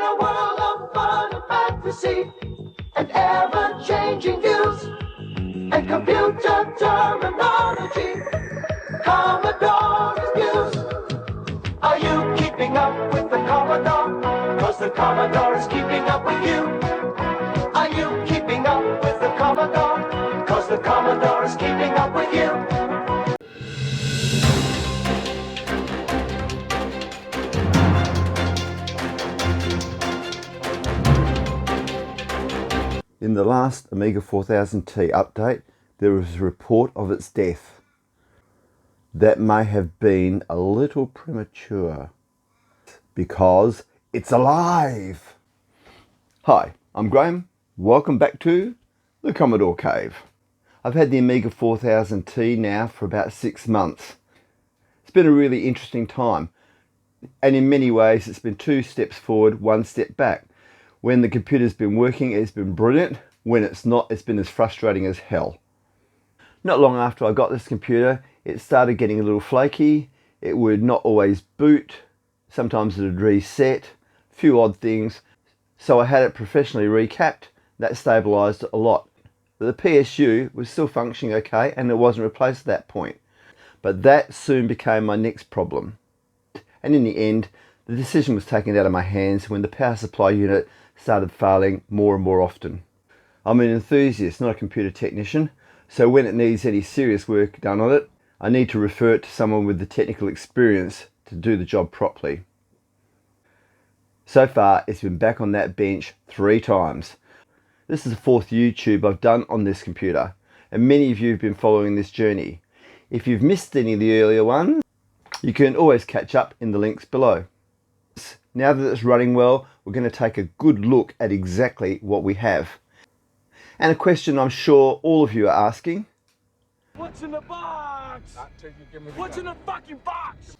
a world of fun and fantasy, and ever-changing views, and computer terminology. Commodore's news. Are you keeping up with the Commodore? 'Cause the Commodore is keeping up with you. Are you keeping up with the Commodore? 'Cause the Commodore is keeping up with you. In the last Amiga 4000T update, there was a report of its death. That may have been a little premature, because it's alive! Hi, I'm Graham. Welcome back to the Commodore Cave. I've had the Amiga 4000T now for about 6 months. It's been a really interesting time, and in many ways it's been 2 steps forward, 1 step back. When the computer's been working, it's been brilliant. When it's not, it's been as frustrating as hell. Not long after I got this computer, it started getting a little flaky. It would not always boot. Sometimes it would reset. A few odd things. So I had it professionally recapped. That stabilised it a lot. But the PSU was still functioning okay, and it wasn't replaced at that point. But that soon became my next problem. And in the end, the decision was taken out of my hands when the power supply unit started failing more and more often. I'm an enthusiast, not a computer technician, so when it needs any serious work done on it, I need to refer it to someone with the technical experience to do the job properly. So far, it's been back on that bench 3 times. This is the 4th YouTube I've done on this computer, and many of you have been following this journey. If you've missed any of the earlier ones, you can always catch up in the links below. Now that it's running well, we're going to take a good look at exactly what we have. And a question I'm sure all of you are asking. What's in the box? What's in the fucking box?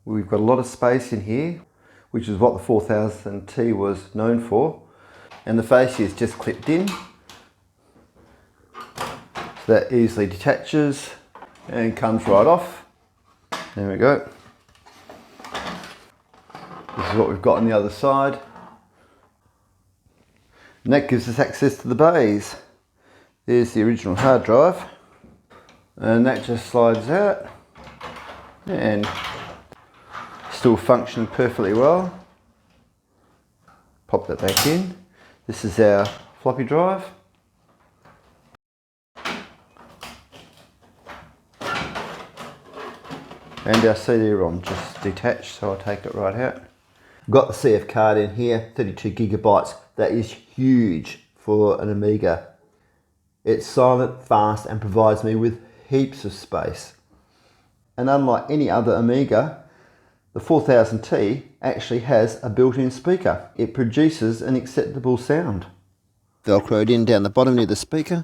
We've got a lot of space in here, which is what the 4000T was known for. And the fascia is just clipped in. So that easily detaches and comes right off. There we go. This is what we've got on the other side. And that gives us access to the bays. There's the original hard drive. And that just slides out. And still functioning perfectly well. Pop that back in. This is our floppy drive. And our CD-ROM just detached, so I'll take it right out. Got the CF card in here, 32 gigabytes. That is huge for an Amiga. It's silent, fast, and provides me with heaps of space. And unlike any other Amiga, the 4000T actually has a built-in speaker. It produces an acceptable sound. Velcroed in down the bottom near the speaker.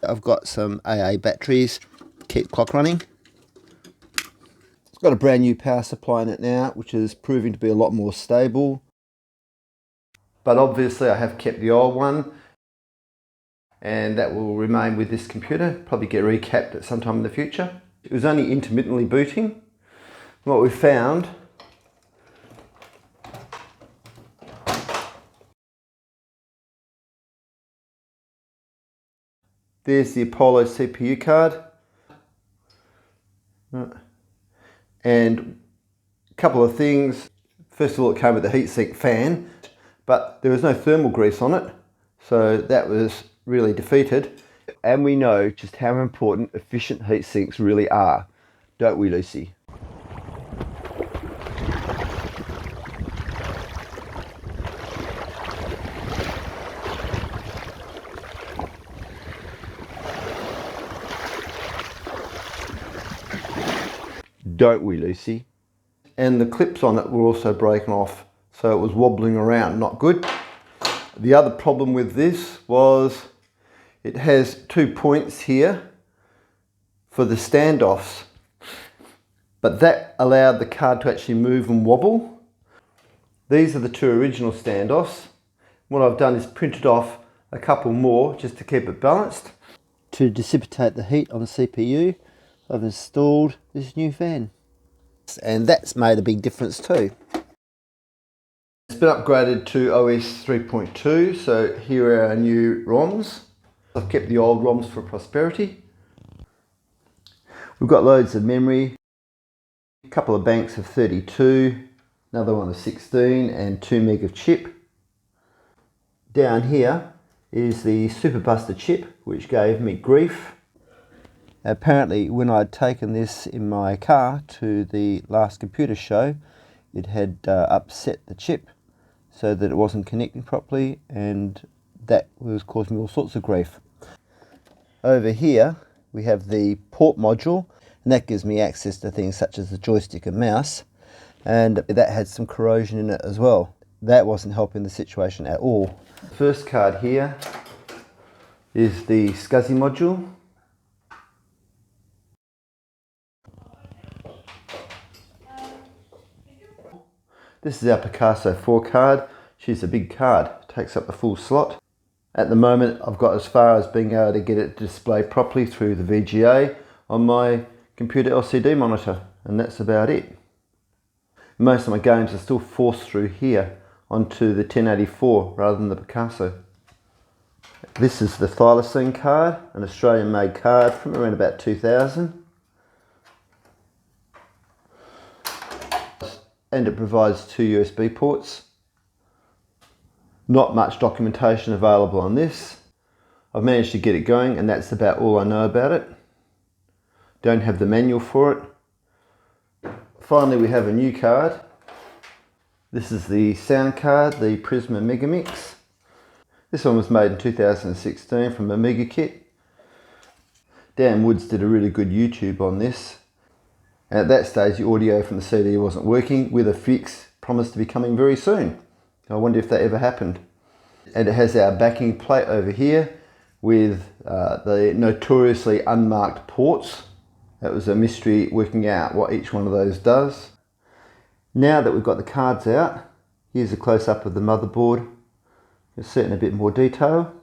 I've got some AA batteries to keep clock running. It's got a brand new power supply in it now, which is proving to be a lot more stable. But obviously I have kept the old one, and that will remain with this computer. Probably get recapped at some time in the future. It was only intermittently booting. What we found there's the Apollo CPU card, and a couple of things. First of all, it came with a heatsink fan, but there was no thermal grease on it, so that was really defeated. And we know just how important efficient heatsinks really are, don't we, Lucy? Don't we, Lucy? And the clips on it were also breaking off, so it was wobbling around, not good. The other problem with this was it has 2 points here for the standoffs. but that allowed the card to actually move and wobble. These are the two original standoffs. What I've done is printed off a couple more just to keep it balanced. To dissipate the heat on the CPU, I've installed this new fan. And that's made a big difference too. It's been upgraded to OS 3.2, so here are our new ROMs. I've kept the old ROMs for prosperity. We've got loads of memory, a couple of banks of 32, another one of 16 and 2 meg of chip. Down here is the Super Buster chip, which gave me grief. Apparently when I'd taken this in my car to the last computer show, it had upset the chip so that it wasn't connecting properly, and that was causing me all sorts of grief. Over here we have the port module, and that gives me access to things such as the joystick and mouse, and that had some corrosion in it as well. That wasn't helping the situation at all. The first card here is the SCSI module. This is our Picasso 4 card. She's a big card, takes up the full slot. At the moment I've got as far as being able to get it to display properly through the VGA on my computer LCD monitor, and that's about it. Most of my games are still forced through here onto the 1084 rather than the Picasso. This is the Thylacine card, an Australian made card from around about 2000. And it provides 2 USB ports. Not much documentation available on this. I've managed to get it going, and that's about all I know about it. Don't have the manual for it. Finally, we have a new card. This is the sound card, the Prisma Megamix. This one was made in 2016 from Amiga kit. Dan Woods did a really good YouTube on this. At that stage, the audio from the CD wasn't working, with a fix promised to be coming very soon. I wonder if that ever happened. And it has our backing plate over here with the notoriously unmarked ports. That was a mystery working out what each one of those does. Now that we've got the cards out, here's a close-up of the motherboard. You'll see it in a bit more detail.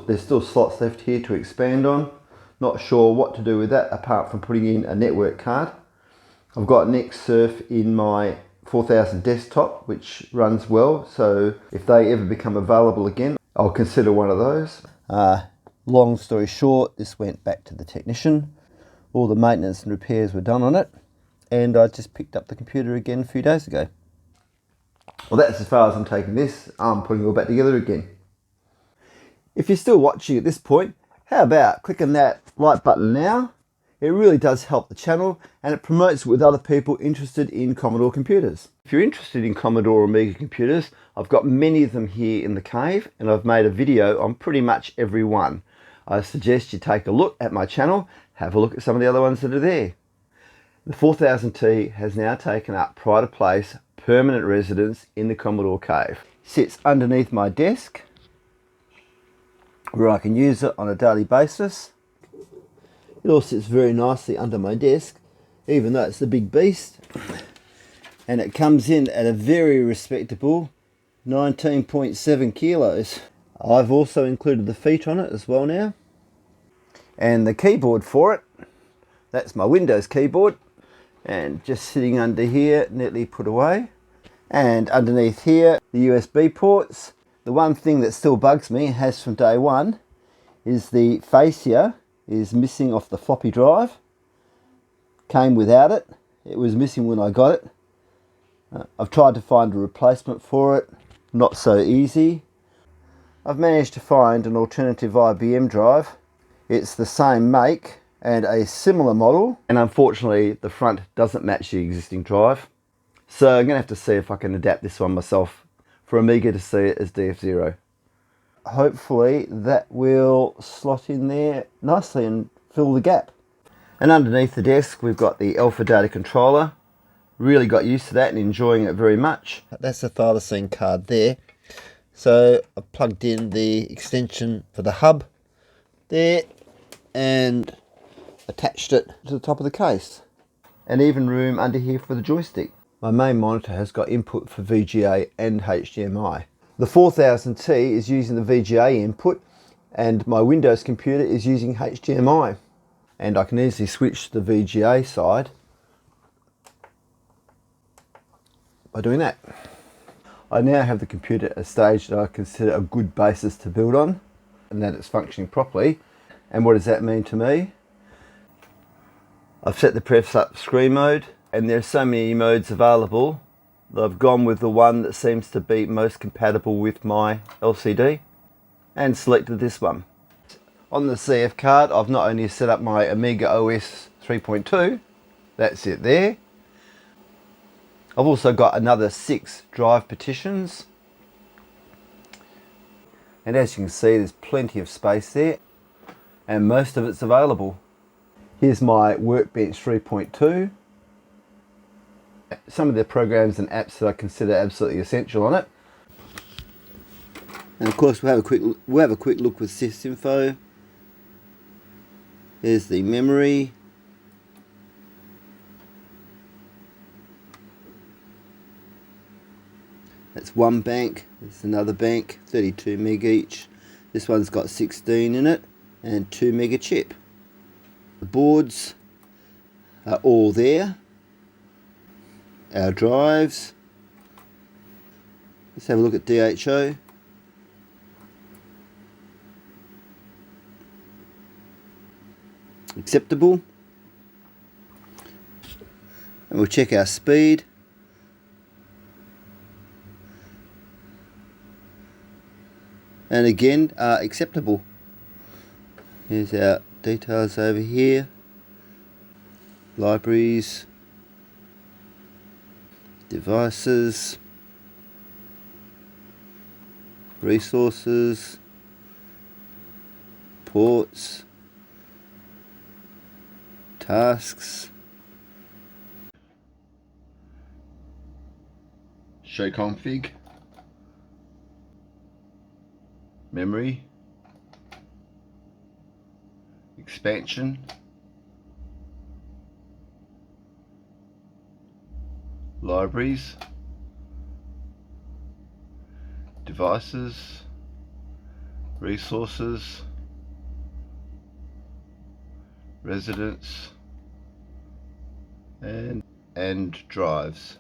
There's still slots left here to expand on. Not sure what to do with that apart from putting in a network card. I've got NextSurf in my 4000 desktop, which runs well, so if they ever become available again, I'll consider one of those. Long story short, this went back to the technician. All the maintenance and repairs were done on it, and I just picked up the computer again a few days ago. Well, that's as far as I'm taking this. I'm putting it all back together again. If you're still watching at this point, how about clicking that like button now? It really does help the channel, and it promotes it with other people interested in Commodore computers. If you're interested in Commodore or Amiga computers, I've got many of them here in the cave, and I've made a video on pretty much every one. I suggest you take a look at my channel, have a look at some of the other ones that are there. The 4000T has now taken up pride of place, permanent residence in the Commodore Cave. It sits underneath my desk, where I can use it on a daily basis. It all sits very nicely under my desk, even though it's a big beast. And it comes in at a very respectable 19.7 kilos. I've also included the feet on it as well now. And the keyboard for it, that's my Windows keyboard. And just sitting under here, neatly put away. And underneath here, the USB ports. The one thing that still bugs me, has from day one, is the fascia is missing off the floppy drive. Came without it. It was missing when I got it. I've tried to find a replacement for it. Not so easy. I've managed to find an alternative IBM drive. It's the same make and a similar model, and unfortunately the front doesn't match the existing drive. So I'm going to have to see if I can adapt this one myself for Amiga to see it as DF0. Hopefully that will slot in there nicely and fill the gap. And underneath the desk we've got the Alpha Data Controller. Really got used to that and enjoying it very much. That's the Thylacine card there. So I plugged in the extension for the hub there, and attached it to the top of the case, and even room under here for the joystick. My main monitor has got input for VGA and HDMI. The 4000T is using the VGA input, and my Windows computer is using HDMI. And I can easily switch to the VGA side by doing that. I now have the computer at a stage that I consider a good basis to build on, and that it's functioning properly. And what does that mean to me? I've set the press up screen mode, and there's so many modes available that I've gone with the one that seems to be most compatible with my LCD and selected this one. On the CF card, I've not only set up my Amiga OS 3.2, that's it there. I've also got another 6 drive partitions, and as you can see, there's plenty of space there, and most of it's available. Here's my Workbench 3.2. Some of the programs and apps that I consider absolutely essential on it. And of course we'll have a quick look with sysinfo. There's the memory. That's one bank. There's another bank, 32 meg each. This one's got 16 in it and 2 mega chip. The boards are all there. Our drives. Let's have a look at DHO. Acceptable. And we'll check our speed. And again, acceptable. Here's our details over here. Libraries. Devices. Resources. Ports. Tasks. Show config. Memory. Expansion. Libraries. Devices. Resources. Residents. And drives.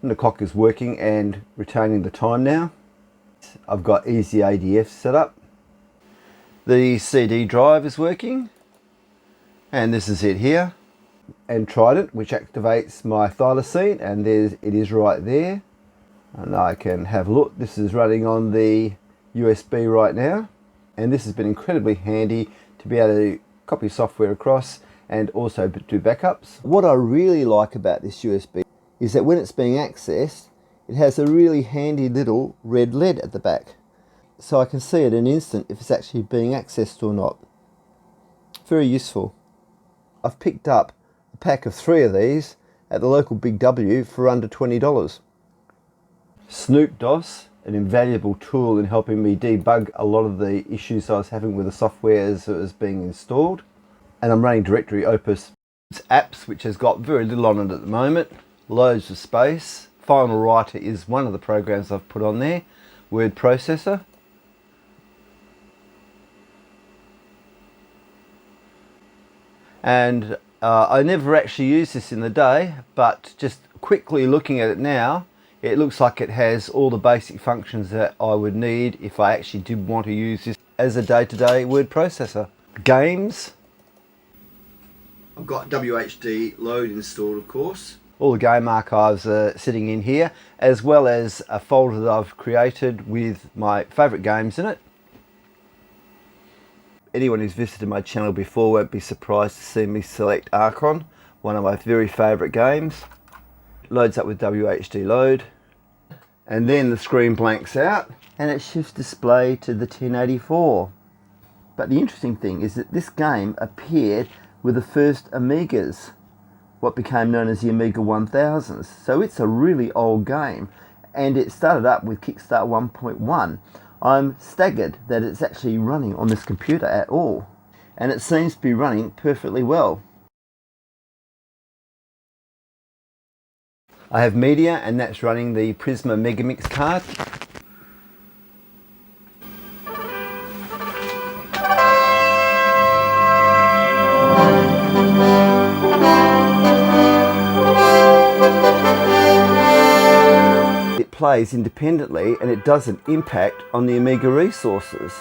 And the clock is working and retaining the time now. I've got easy ADF set up. The CD drive is working, and this is it here. And Trident, which activates my thylacine, and it is right there. And I can have a look. This is running on the USB right now, and this has been incredibly handy to be able to copy software across and also do backups. What I really like about this USB is that when it's being accessed, it has a really handy little red LED at the back. So I can see at an instant if it's actually being accessed or not. Very useful. I've picked up a pack of 3 of these at the local Big W for under $20. Snoop DOS, an invaluable tool in helping me debug a lot of the issues I was having with the software as it was being installed. And I'm running Directory Opus apps, which has got very little on it at the moment. Loads of space. Final Writer is one of the programs I've put on there. Word processor. And I never actually used this in the day, but just quickly looking at it now, it looks like it has all the basic functions that I would need if I actually did want to use this as a day-to-day word processor. Games. I've got WHD load installed, of course. All the game archives are sitting in here, as well as a folder that I've created with my favourite games in it. Anyone who's visited my channel before won't be surprised to see me select Archon, one of my very favourite games. It loads up with WHD load, and then the screen blanks out and it shifts display to the 1084. But the interesting thing is that this game appeared with the first Amigas, what became known as the Amiga 4000s. So it's a really old game, and it started up with Kickstart 1.1. I'm staggered that it's actually running on this computer at all. and it seems to be running perfectly well. I have media, and that's running the Prisma Megamix card. It plays independently and it doesn't impact on the Amiga resources,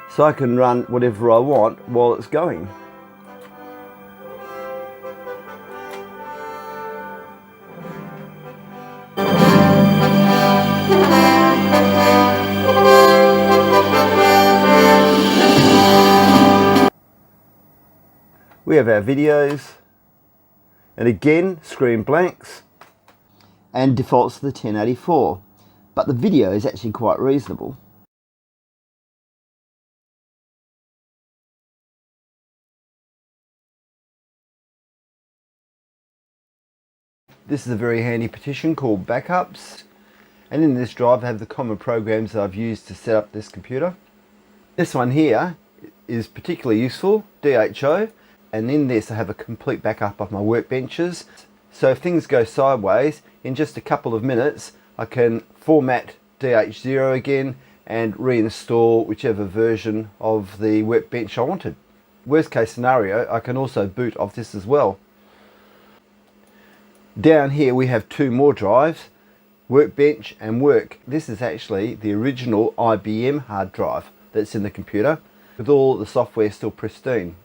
so I can run whatever I want while it's going. We have our videos, and again screen blanks, and defaults to the 1084, but the video is actually quite reasonable. This is a very handy partition called Backups, and in this drive I have the common programs that I've used to set up this computer. This one here is particularly useful, DHO, and in this I have a complete backup of my workbenches. So if things go sideways, in just a couple of minutes I can format DH0 again and reinstall whichever version of the workbench I wanted. Worst case scenario, I can also boot off this as well. Down here we have two more drives, Workbench and Work. This is actually the original IBM hard drive that's in the computer, with all the software still pristine.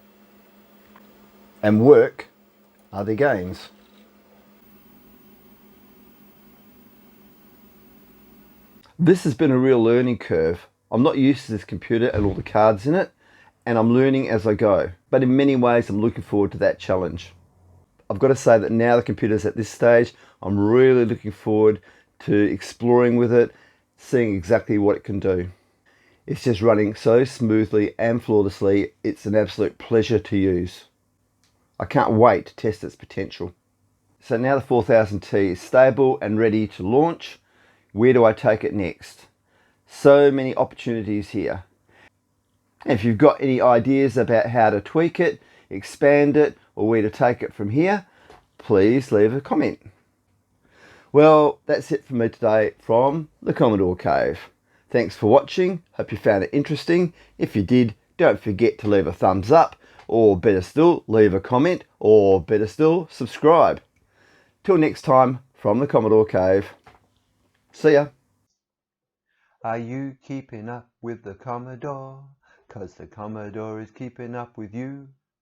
And Work are the games. This has been a real learning curve. I'm not used to this computer and all the cards in it, and I'm learning as I go. But in many ways I'm looking forward to that challenge. I've got to say that now the computer's at this stage, I'm really looking forward to exploring with it, seeing exactly what it can do. It's just running so smoothly and flawlessly, it's an absolute pleasure to use. I can't wait to test its potential. So now the 4000T is stable and ready to launch. Where do I take it next? So many opportunities here. And if you've got any ideas about how to tweak it, expand it, or where to take it from here, please leave a comment. Well, that's it for me today from the Commodore Cave. Thanks for watching. Hope you found it interesting. If you did, don't forget to leave a thumbs up, or better still, leave a comment, or better still, subscribe. Till next time, from the Commodore Cave. See ya. Are you keeping up with the Commodore? 'Cause the Commodore is keeping up with you.